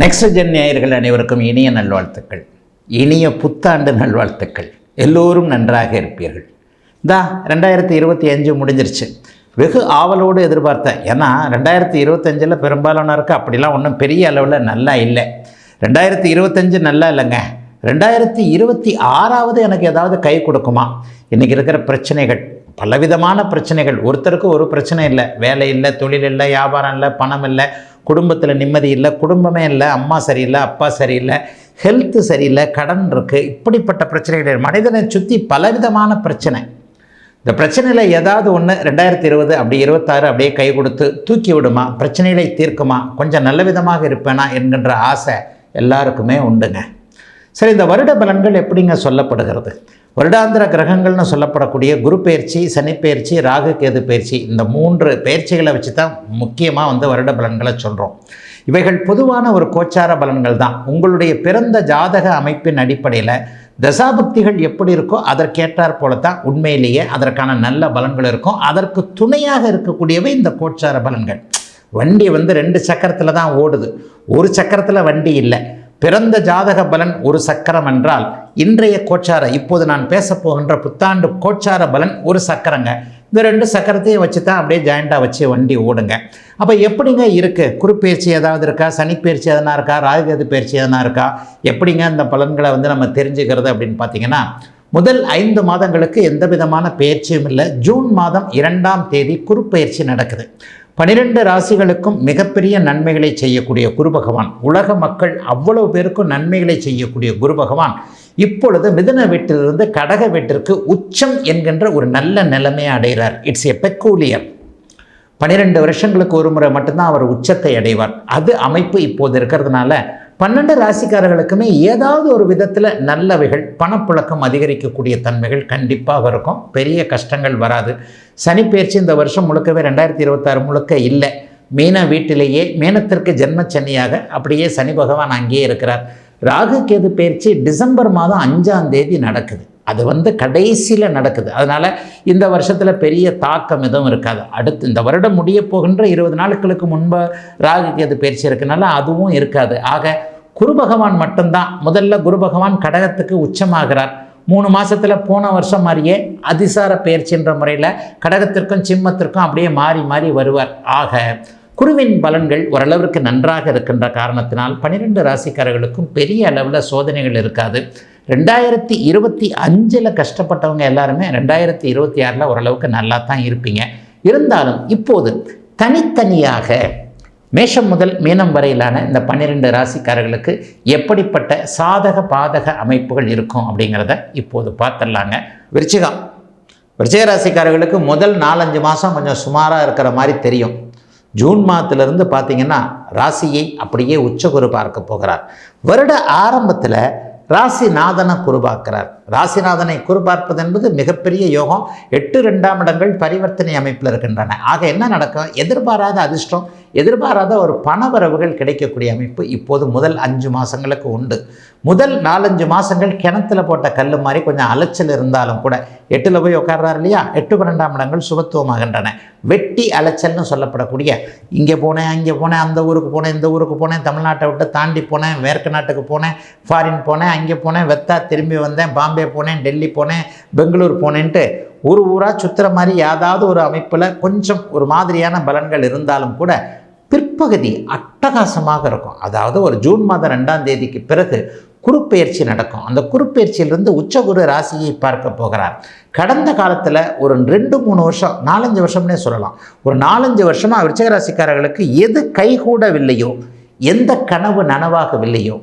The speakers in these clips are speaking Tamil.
நெக்ஸ்ட் ஜென் நேயர்கள் அனைவருக்கும் இனிய நல்வாழ்த்துக்கள், இனிய புத்தாண்டு நல்வாழ்த்துக்கள். எல்லோரும் நன்றாக இருப்பீர்கள். 2025 முடிஞ்சிருச்சு. வெகு ஆவலோடு எதிர்பார்த்தேன். ஏன்னா 2025 பெரும்பாலானருக்கு அப்படிலாம் ஒன்றும் பெரிய அளவில் நல்லா இல்லை. 2025 நல்லா இல்லைங்க. 2026 எனக்கு ஏதாவது கை கொடுக்குமா? இன்றைக்கி இருக்கிற பிரச்சனைகள், பலவிதமான பிரச்சனைகள். ஒருத்தருக்கு ஒரு பிரச்சனை இல்லை. வேலை இல்லை, தொழில் இல்லை, வியாபாரம் இல்லை, பணம் இல்லை, குடும்பத்தில் நிம்மதி இல்லை, குடும்பமே இல்லை, அம்மா சரியில்லை, அப்பா சரியில்லை, ஹெல்த்து சரியில்லை, கடன் இருக்குது. இப்படிப்பட்ட பிரச்சனைகள் மனிதனை சுற்றி பலவிதமான பிரச்சனை. இந்த பிரச்சனையில் ஏதாவது ஒன்று 2020 அப்படி 26 அப்படியே கை கொடுத்து தூக்கி விடுமா, பிரச்சனைகளை தீர்க்குமா, கொஞ்சம் நல்ல விதமாக இருப்பேனா என்கின்ற ஆசை எல்லாருக்குமே உண்டுங்க. சரி, இந்த வருட பலன்கள் எப்படிங்க சொல்லப்படுகிறது? வருடாந்திர கிரகங்கள்னு சொல்லப்படக்கூடிய குரு பயிற்சி, சனி பயிற்சி, ராகு கேது பயிற்சி, இந்த 3 பயிற்சிகளை வச்சு தான் முக்கியமாக வருட பலன்களை சொல்கிறோம். இவைகள் பொதுவான ஒரு கோச்சார பலன்கள் தான். உங்களுடைய பிறந்த ஜாதக அமைப்பின் அடிப்படையில் தசாபக்திகள் எப்படி இருக்கோ அதற்கேற்றாற் போல தான் உண்மையிலேயே அதற்கான நல்ல பலன்கள் இருக்கும். அதற்கு துணையாக இருக்கக்கூடியவை இந்த கோச்சார பலன்கள். வண்டி 2 சக்கரத்தில் தான் ஓடுது, ஒரு சக்கரத்தில் வண்டி இல்லை. பிறந்த ஜாதக பலன் ஒரு சக்கரம் என்றால் இன்றைய கோச்சார, இப்போது நான் பேசப்போகின்ற புத்தாண்டு கோச்சார பலன் ஒரு சக்கரங்க. இந்த 2 சக்கரத்தையும் வச்சு தான் அப்படியே ஜாயிண்டாக வச்சு வண்டி ஓடுங்க. அப்போ எப்படிங்க இருக்குது? குருப்பெயர்ச்சி ஏதாவது இருக்கா? சனிப்பெயர்ச்சி எதனா இருக்கா? ராகுகேது பயிற்சி எதனா இருக்கா? எப்படிங்க இந்த பலன்களை நம்ம தெரிஞ்சுக்கிறது அப்படின்னு பார்த்தீங்கன்னா, முதல் 5 மாதங்களுக்கு எந்த விதமான பயிற்சியும் இல்லை. ஜூன் மாதம் 2ஆம் தேதி குருப்பெயர்ச்சி நடக்குது. 12 ராசிகளுக்கும் மிகப்பெரிய நன்மைகளை செய்யக்கூடிய குரு பகவான், உலக மக்கள் அவ்வளவு பேருக்கும் நன்மைகளை செய்யக்கூடிய குரு பகவான் இப்பொழுது மிதுன வீட்டிலிருந்து கடக வீட்டிற்கு உச்சம் என்கின்ற ஒரு நல்ல நிலைமையை அடைகிறார். It's a peculiar. 12 வருஷங்களுக்கு ஒரு முறை மட்டும்தான் அவர் உச்சத்தை அடைவார். அது அமைப்பு இப்போது இருக்கிறதுனால 12 ராசிக்காரர்களுக்குமே ஏதாவது ஒரு விதத்தில் நல்லவைகள், பணப்புழக்கம் அதிகரிக்கக்கூடிய தன்மைகள் கண்டிப்பாக இருக்கும். பெரிய கஷ்டங்கள் வராது. சனிப்பெயர்ச்சி இந்த வருஷம் முழுக்கவே 2026 முழுக்க இல்லை. மீன வீட்டிலேயே மீனத்திற்கு ஜென்மச்சனியாக அப்படியே சனி பகவான் அங்கேயே இருக்கிறார். ராகு கேது பயிற்சி டிசம்பர் மாதம் 5ஆம் தேதி நடக்குது. அது கடைசியில் நடக்குது. அதனால் இந்த வருஷத்தில் பெரிய தாக்கம் எதுவும் இருக்காது. அடுத்து இந்த வருடம் முடிய போகின்ற 20 நாட்களுக்கு முன்பு ராகு கேது பயிற்சி இருக்கனால அதுவும் இருக்காது. ஆக குரு பகவான் மட்டும்தான். முதல்ல குரு பகவான் கடகத்துக்கு உச்சமாகிறார். 3 மாதத்தில் போன வருஷம் மாதிரியே அதிசார பயிற்சின்ற முறையில் கடகத்திற்கும் சிம்மத்திற்கும் அப்படியே மாறி மாறி வருவார். ஆக குருவின் பலன்கள் ஓரளவிற்கு நன்றாக இருக்கின்ற காரணத்தினால் 12 ராசிக்காரர்களுக்கும் பெரிய அளவில் சோதனைகள் இருக்காது. 2025 கஷ்டப்பட்டவங்க எல்லாருமே 2026 ஓரளவுக்கு நல்லா தான் இருப்பீங்க. இருந்தாலும் இப்போது தனித்தனியாக மேஷம் முதல் மீனம் வரையிலான இந்த 12 ராசிக்காரர்களுக்கு எப்படிப்பட்ட சாதக பாதக அமைப்புகள் இருக்கும் அப்படிங்கிறத இப்போது பார்த்துடலாங்க. விருச்சிக ராசிக்காரர்களுக்கு முதல் 4-5 மாதம் கொஞ்சம் சுமாராக இருக்கிற மாதிரி தெரியும். ஜூன் மாதத்திலிருந்து பார்த்தீங்கன்னா ராசியை அப்படியே உச்சகுரு பார்க்க போகிறார். வருட ஆரம்பத்தில் ராசிநாதனை குருபாக்கிறார். ராசிநாதனை குருபார்ப்பது என்பது மிகப்பெரிய யோகம். 8 2ஆம் இடங்கள் பரிவர்த்தனை அமைப்பில் இருக்கின்றன. ஆக என்ன நடக்கும்? எதிர்பாராத அதிர்ஷ்டம், எதிர்பாராத ஒரு பணவரவுகள் கிடைக்கக்கூடிய அமைப்பு இப்போது முதல் 5 மாதங்களுக்கு உண்டு. முதல் 4-5 மாதங்கள் கிணத்துல போட்ட கல் மாதிரி கொஞ்சம் அலைச்சல் இருந்தாலும் கூட 8ல் போய் உட்கார்றாரு இல்லையா, 8 12ஆம் இடங்கள் சுபத்துவமாகின்றன. வெட்டி அலைச்சல்னு சொல்லப்படக்கூடிய இங்கே போனேன், அங்கே போனேன், அந்த ஊருக்கு போனேன், இந்த ஊருக்கு போனேன், தமிழ்நாட்டை விட்டு தாண்டி போனேன், மேற்கு நாட்டுக்கு போனேன், ஃபாரின் போனேன், அங்கே போனேன், வெத்தா திரும்பி வந்தேன், பாம்பே போனேன், டெல்லி போனேன், பெங்களூர் போனேன்ட்டு ஊராக சுற்றுற மாதிரி ஏதாவது ஒரு அமைப்பில் கொஞ்சம் ஒரு மாதிரியான பலன்கள் இருந்தாலும் கூட பிற்பகுதி அட்டகாசமாக இருக்கும். அதாவது ஒரு ஜூன் மாதம் 2ஆம் தேதிக்கு பிறகு குருப்பெயர்ச்சி நடக்கும். அந்த குருப்பெயர்ச்சியிலிருந்து உச்சகுரு ராசியை பார்க்க போகிறார். கடந்த காலத்தில் ஒரு 2-3 வருஷம், 4-5 வருஷம்னே சொல்லலாம், ஒரு 4-5 வருஷமாக விருச்சிக ராசிக்காரர்களுக்கு எது கைகூடவில்லையோ, எந்த கனவு நனவாகவில்லையோ,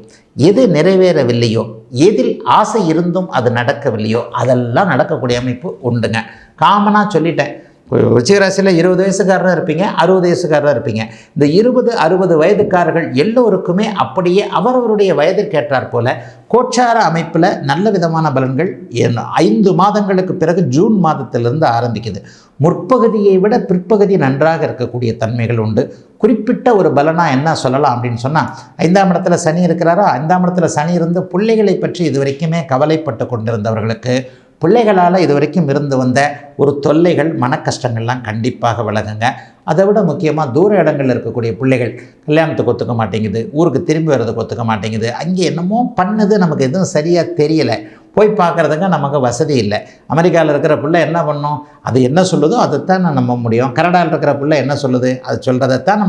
எது நிறைவேறவில்லையோ, எதில் ஆசை இருந்தும் அது நடக்கவில்லையோ அதெல்லாம் நடக்கக்கூடிய அமைப்பு உண்டுங்க. காமனாக சொல்லிட்டேன். விருச்சிகராசியில் 20 வயசுக்காரராக இருப்பீங்க, 60 வயசுக்காரராக இருப்பீங்க. இந்த 20-60 வயதுக்காரர்கள் எல்லோருக்குமே அப்படியே அவரவருடைய வயதிற்கேற்றாற் போல கோச்சார அமைப்பில் நல்ல விதமான பலன்கள் 5 மாதங்களுக்கு பிறகு ஜூன் மாதத்திலிருந்து ஆரம்பிக்குது. முற்பகுதியை விட பிற்பகுதி நன்றாக இருக்கக்கூடிய தன்மைகள் உண்டு. குறிப்பிட்ட ஒரு பலனாக என்ன சொல்லலாம் அப்படின்னு சொன்னால், 5ஆம் இடத்துல சனி இருக்கிறாரா, 5ஆம் இடத்துல சனி இருந்து பிள்ளைகளை பற்றி இதுவரைக்குமே கவலைப்பட்டு கொண்டிருந்தவர்களுக்கு பிள்ளைகளால் இதுவரைக்கும் இருந்து வந்த ஒரு தொல்லைகள், மன கஷ்டங்கள்லாம் கண்டிப்பாக விலகுங்க. அதை விட முக்கியமாக தூர இடங்களில் இருக்கக்கூடிய பிள்ளைகள் கல்யாணத்துக்கு ஒத்துக்க மாட்டேங்குது, ஊருக்கு திரும்பி வர்றதுக்கு ஒத்துக்க மாட்டேங்குது, அங்கே என்னமோ பண்ணுது, நமக்கு எதுவும் சரியாக தெரியலை, போய் பார்க்குறதுக்கு நமக்கு வசதி இல்லை. அமெரிக்காவில் இருக்கிற பிள்ளை என்ன பண்ணோம், அது என்ன சொல்லுதோ அதைத்தான் நான் நம்ப முடியும். கனடாவில் இருக்கிற பிள்ளை என்ன சொல்லுது, அது சொல்கிறதைத்தான்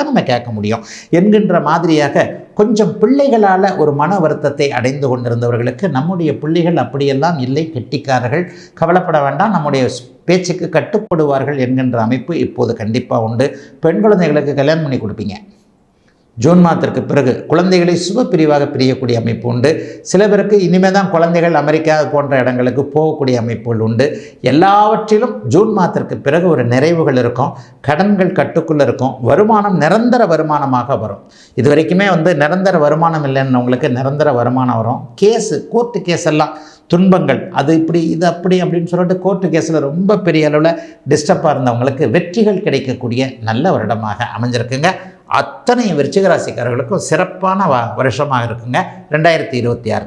நம்ம கேட்க முடியும் என்கின்ற மாதிரியாக கொஞ்சம் பிள்ளைகளால் ஒரு மன வருத்தத்தை அடைந்து கொண்டிருந்தவர்களுக்கு நம்முடைய பிள்ளைகள் அப்படியெல்லாம் இல்லை, கெட்டிக்காரர்கள், கவலைப்பட வேண்டாம், நம்முடைய பேச்சுக்கு கட்டுப்படுவார்கள் என்கின்ற அமைப்பு இப்போது கண்டிப்பாக உண்டு. பெண் குழந்தைகளுக்கு கல்யாணம் பண்ணி கொடுப்பீங்க. ஜூன் மாதத்திற்கு பிறகு குழந்தைகளை சுபப்பிரிவாக பிரியக்கூடிய அமைப்பு உண்டு. சில பேருக்கு இனிமேல் தான் குழந்தைகள் அமெரிக்கா போன்ற இடங்களுக்கு போகக்கூடிய அமைப்புகள் உண்டு. எல்லாவற்றிலும் ஜூன் மாதத்திற்கு பிறகு ஒரு நிறைவுகள் இருக்கும், கடன்கள் கட்டுக்குள்ளே இருக்கும், வருமானம் நிரந்தர வருமானமாக வரும். இது வரைக்குமே நிரந்தர வருமானம் இல்லைன்னவங்களுக்கு நிரந்தர வருமானம் வரும். கோர்ட்டு கேஸ் எல்லாம் துன்பங்கள், அது இப்படி இது அப்படி அப்படின்னு சொல்லிட்டு கோர்ட்டு கேஸில் ரொம்ப பெரிய அளவில் டிஸ்டர்பாக இருந்தவங்களுக்கு வெற்றிகள் கிடைக்கக்கூடிய நல்ல வருடமாக அமைஞ்சிருக்குங்க. அத்தனை விருச்சிக ராசிக்காரர்களுக்கும் சிறப்பான வருஷமாக இருக்குங்க 2026.